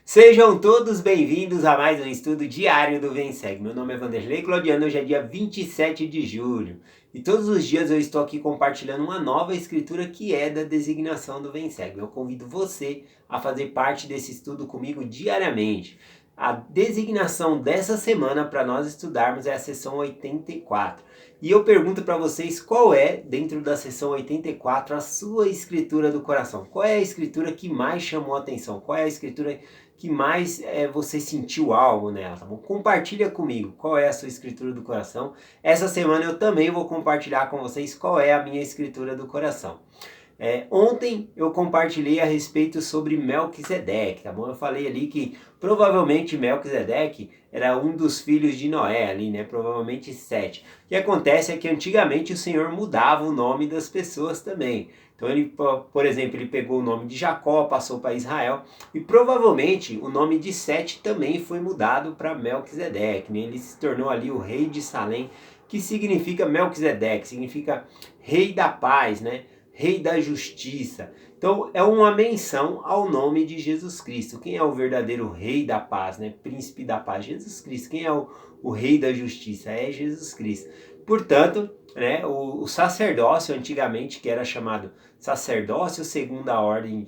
Sejam todos bem-vindos a mais um estudo diário do VemSeg. Meu nome é Vanderlei Claudiano, hoje é dia 27 de julho. E todos os dias eu estou aqui compartilhando uma nova escritura que é da designação do VemSeg. Eu convido você a fazer parte desse estudo comigo diariamente. A designação dessa semana para nós estudarmos é a sessão 84. E eu pergunto para vocês qual é, dentro da sessão 84, a sua escritura do coração. Qual é a escritura que mais chamou a atenção? Qual é a escritura que mais você sentiu algo nela, tá bom? Compartilha comigo qual é a sua escritura do coração. Essa semana eu também vou compartilhar com vocês qual é a minha escritura do coração. Ontem eu compartilhei a respeito sobre Melquisedeque, tá bom? Eu falei ali que provavelmente Melquisedeque era um dos filhos de Noé ali, né? Provavelmente Sete. O que acontece é que antigamente o Senhor mudava o nome das pessoas também. Então ele, por exemplo, ele pegou o nome de Jacó, passou para Israel, e provavelmente o nome de Sete também foi mudado para Melquisedeque, né? Ele se tornou ali o rei de Salém, que significa Melquisedeque, significa rei da paz, né? Rei da justiça. Então é uma menção ao nome de Jesus Cristo. Quem é o verdadeiro rei da paz, né? Príncipe da paz? Jesus Cristo. Quem é o rei da justiça? É Jesus Cristo. Portanto, né, o sacerdócio antigamente, que era chamado sacerdócio segundo a ordem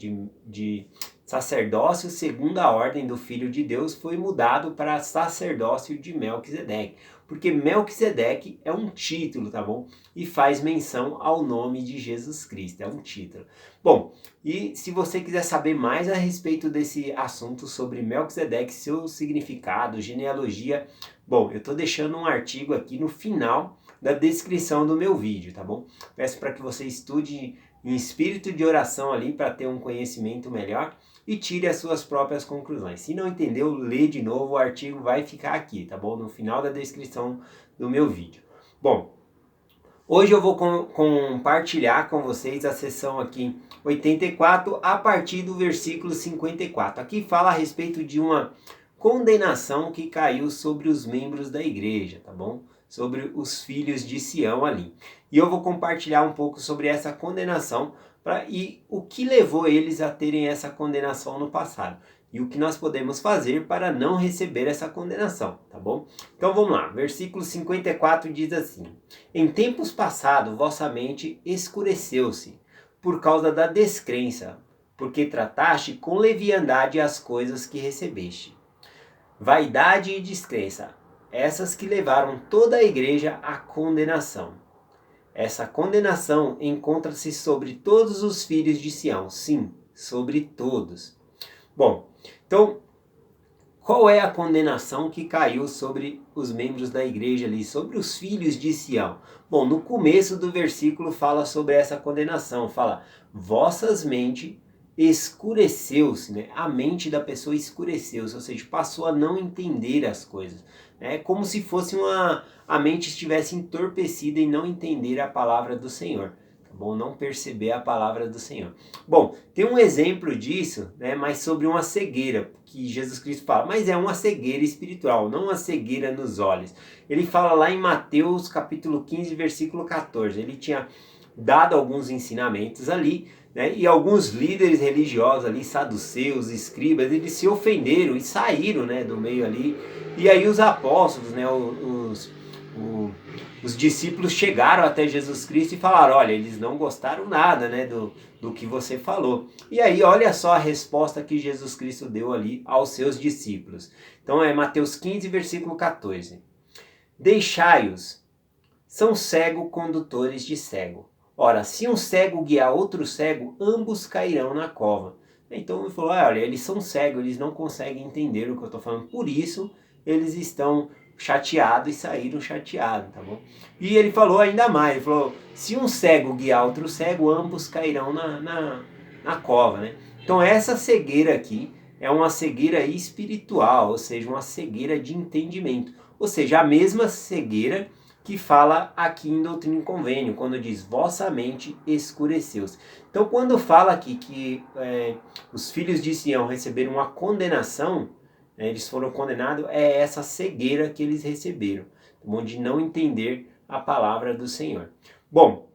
de sacerdócio segundo a ordem do Filho de Deus, foi mudado para sacerdócio de Melquisedeque. Porque Melquisedeque é um título, tá bom? E faz menção ao nome de Jesus Cristo, é um título. Bom, e se você quiser saber mais a respeito desse assunto sobre Melquisedeque, seu significado, genealogia, bom, eu estou deixando um artigo aqui no final da descrição do meu vídeo, tá bom? Peço para que você estude em espírito de oração ali para ter um conhecimento melhor e tire as suas próprias conclusões. Se não entendeu, lê de novo, o artigo vai ficar aqui, tá bom? No final da descrição do meu vídeo. Bom, hoje eu vou compartilhar com vocês a sessão aqui 84 a partir do versículo 54. Aqui fala a respeito de uma condenação que caiu sobre os membros da igreja, tá bom? Sobre os filhos de Sião ali. E eu vou compartilhar um pouco sobre essa condenação e o que levou eles a terem essa condenação no passado. E o que nós podemos fazer para não receber essa condenação, tá bom? Então vamos lá, versículo 54 diz assim: Em tempos passados vossa mente escureceu-se por causa da descrença, porque trataste com leviandade as coisas que recebeste. Vaidade e descrença, essas que levaram toda a igreja à condenação. Essa condenação encontra-se sobre todos os filhos de Sião, sim, sobre todos. Bom, então, qual é a condenação que caiu sobre os membros da igreja ali, sobre os filhos de Sião? Bom, no começo do versículo fala sobre essa condenação, fala, vossas mentes escureceu-se, né? A mente da pessoa escureceu-se, ou seja, passou a não entender as coisas. É como se fosse a mente estivesse entorpecida em não entender a palavra do Senhor. Tá bom? Não perceber a palavra do Senhor. Bom, tem um exemplo disso, né, mas sobre uma cegueira, que Jesus Cristo fala, mas é uma cegueira espiritual, não uma cegueira nos olhos. Ele fala lá em Mateus capítulo 15, versículo 14, ele tinha dado alguns ensinamentos ali, né, e alguns líderes religiosos ali, saduceus, escribas, eles se ofenderam e saíram, né, do meio ali, e aí os apóstolos, né, os discípulos chegaram até Jesus Cristo e falaram, olha, eles não gostaram nada, né, do que você falou. E aí, olha só a resposta que Jesus Cristo deu ali aos seus discípulos. Então é Mateus 15, versículo 14. Deixai-os, são cego condutores de cego. Ora, se um cego guiar outro cego, ambos cairão na cova. Então ele falou, olha, eles são cegos, eles não conseguem entender o que eu estou falando, por isso eles estão chateados e saíram chateados, tá bom? E ele falou ainda mais, ele falou, se um cego guiar outro cego, ambos cairão na cova, né? Então essa cegueira aqui é uma cegueira espiritual, ou seja, uma cegueira de entendimento. Ou seja, a mesma cegueira que fala aqui em Doutrina e Convênio, quando diz, vossa mente escureceu-se. Então quando fala aqui que os filhos de Sião receberam uma condenação, eles foram condenados, é essa cegueira que eles receberam, de não entender a palavra do Senhor. Bom,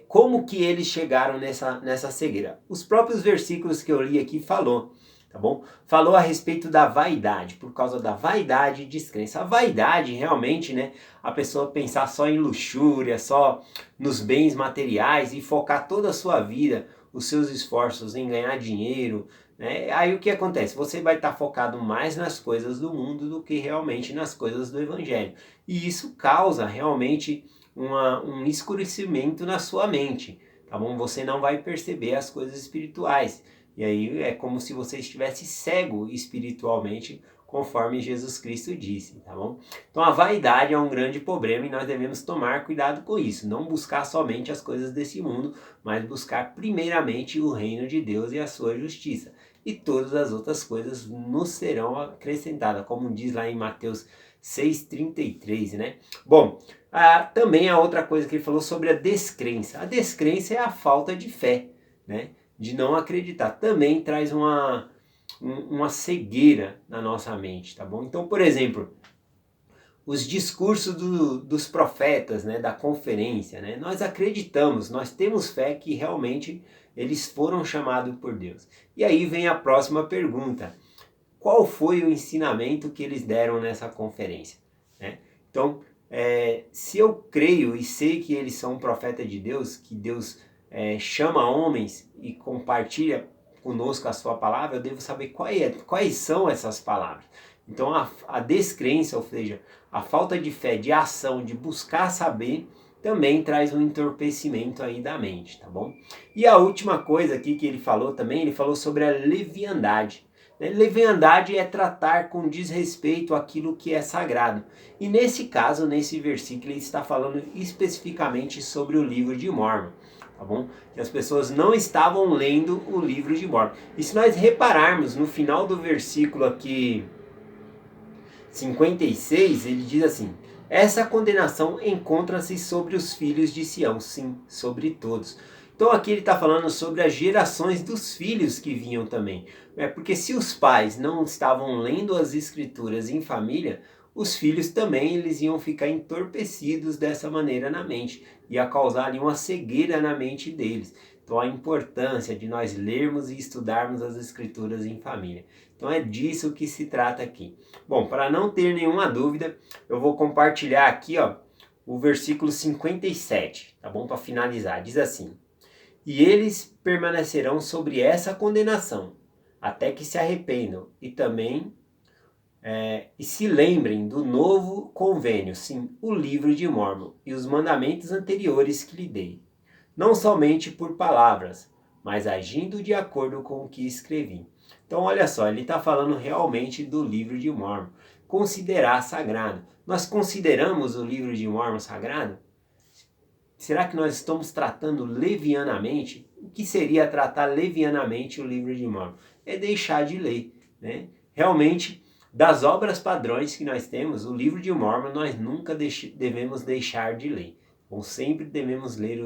como que eles chegaram nessa cegueira? Os próprios versículos que eu li aqui falou tá bom? Falou a respeito da vaidade, por causa da vaidade e descrença. A vaidade realmente, né, a pessoa pensar só em luxúria, só nos bens materiais e focar toda a sua vida, os seus esforços em ganhar dinheiro, né? Aí o que acontece? Você vai estar focado mais nas coisas do mundo do que realmente nas coisas do evangelho. E isso causa realmente um escurecimento na sua mente, tá bom? Você não vai perceber as coisas espirituais. E aí é como se você estivesse cego espiritualmente, conforme Jesus Cristo disse, tá bom? Então a vaidade é um grande problema e nós devemos tomar cuidado com isso. Não buscar somente as coisas desse mundo, mas buscar primeiramente o reino de Deus e a sua justiça. E todas as outras coisas nos serão acrescentadas, como diz lá em Mateus 6,33, né? Bom, também a outra coisa que ele falou sobre a descrença. A descrença é a falta de fé, né? De não acreditar. Também traz uma cegueira na nossa mente, tá bom? Então, por exemplo, os discursos dos profetas, né, da conferência, né, nós acreditamos, nós temos fé que realmente eles foram chamados por Deus. E aí vem a próxima pergunta: qual foi o ensinamento que eles deram nessa conferência? Né? Então, se eu creio e sei que eles são um profeta de Deus, que Deus chama homens e compartilha conosco a sua palavra, eu devo saber quais são essas palavras. Então a descrença, ou seja, a falta de fé, de ação, de buscar saber, também traz um entorpecimento aí da mente, tá bom? E a última coisa aqui que ele falou também, ele falou sobre a leviandade. Leviandade é tratar com desrespeito aquilo que é sagrado. E nesse caso, nesse versículo, ele está falando especificamente sobre o livro de Mórmon, tá bom? Que as pessoas não estavam lendo o livro de Mórmon. E se nós repararmos no final do versículo aqui 56, ele diz assim: essa condenação encontra-se sobre os filhos de Sião, sim, sobre todos. Então aqui ele está falando sobre as gerações dos filhos que vinham também. Porque se os pais não estavam lendo as escrituras em família, os filhos também eles iam ficar entorpecidos dessa maneira na mente. Ia causar ali uma cegueira na mente deles. Então a importância de nós lermos e estudarmos as escrituras em família. Então é disso que se trata aqui. Bom, para não ter nenhuma dúvida, eu vou compartilhar aqui, ó, o versículo 57, tá bom? Para finalizar, diz assim: e eles permanecerão sobre essa condenação, até que se arrependam e também e se lembrem do novo convênio, sim, o livro de Mórmon e os mandamentos anteriores que lhe dei, não somente por palavras, mas agindo de acordo com o que escrevi. Então olha só, ele está falando realmente do livro de Mórmon, considerar sagrado. Nós consideramos o livro de Mórmon sagrado? Será que nós estamos tratando levianamente? O que seria tratar levianamente o livro de Mórmon? É deixar de ler, né? Realmente, das obras padrões que nós temos, o livro de Mórmon nós nunca devemos deixar de ler. Ou sempre devemos ler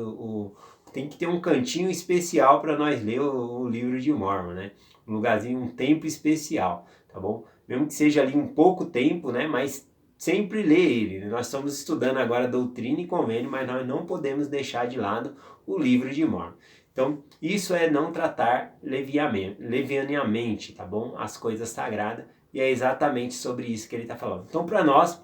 tem que ter um cantinho especial para nós ler o livro de Mórmon, né? Um lugarzinho, um tempo especial, tá bom? Mesmo que seja ali um pouco tempo, né? Mas sempre ler ele. Nós estamos estudando agora doutrina e convênio, mas nós não podemos deixar de lado o livro de Mórmon. Então, isso é não tratar levianamente, tá bom? As coisas sagradas, e é exatamente sobre isso que ele está falando. Então, para nós,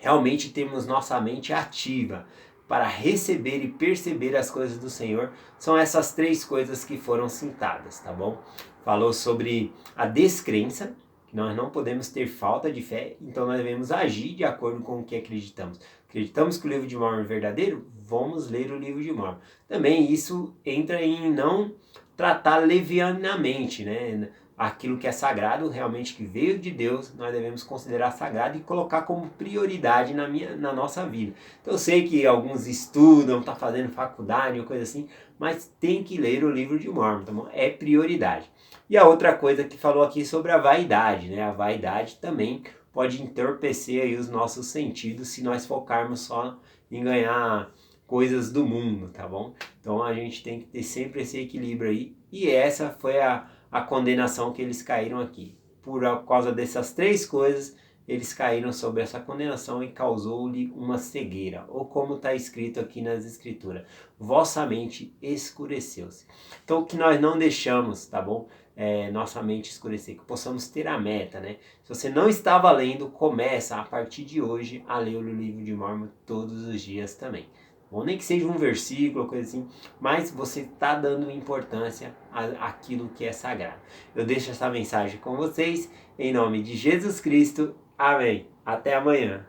realmente temos nossa mente ativa para receber e perceber as coisas do Senhor. São essas três coisas que foram citadas, tá bom? Falou sobre a descrença, que nós não podemos ter falta de fé, então nós devemos agir de acordo com o que acreditamos. Acreditamos que o livro de Mórmon é verdadeiro? Vamos ler o livro de Mórmon. Também isso entra em não tratar levianamente, né? Aquilo que é sagrado, realmente que veio de Deus, nós devemos considerar sagrado e colocar como prioridade na nossa vida. Então eu sei que alguns estudam, tá fazendo faculdade ou coisa assim, mas tem que ler o livro de Mórmon, tá bom? É prioridade. E a outra coisa que falou aqui sobre a vaidade, né? A vaidade também pode entorpecer aí os nossos sentidos se nós focarmos só em ganhar coisas do mundo, tá bom? Então a gente tem que ter sempre esse equilíbrio aí. E essa foi a condenação que eles caíram aqui. Por causa dessas três coisas, eles caíram sobre essa condenação e causou-lhe uma cegueira. Ou como está escrito aqui nas escrituras, vossa mente escureceu-se. Então que nós não deixamos, tá bom? nossa mente escurecer, que possamos ter a meta, né? Se você não estava lendo, começa a partir de hoje a ler o livro de Mórmon todos os dias também. Ou nem que seja um versículo, coisa assim, mas você está dando importância àquilo que é sagrado. Eu deixo essa mensagem com vocês, em nome de Jesus Cristo. Amém. Até amanhã.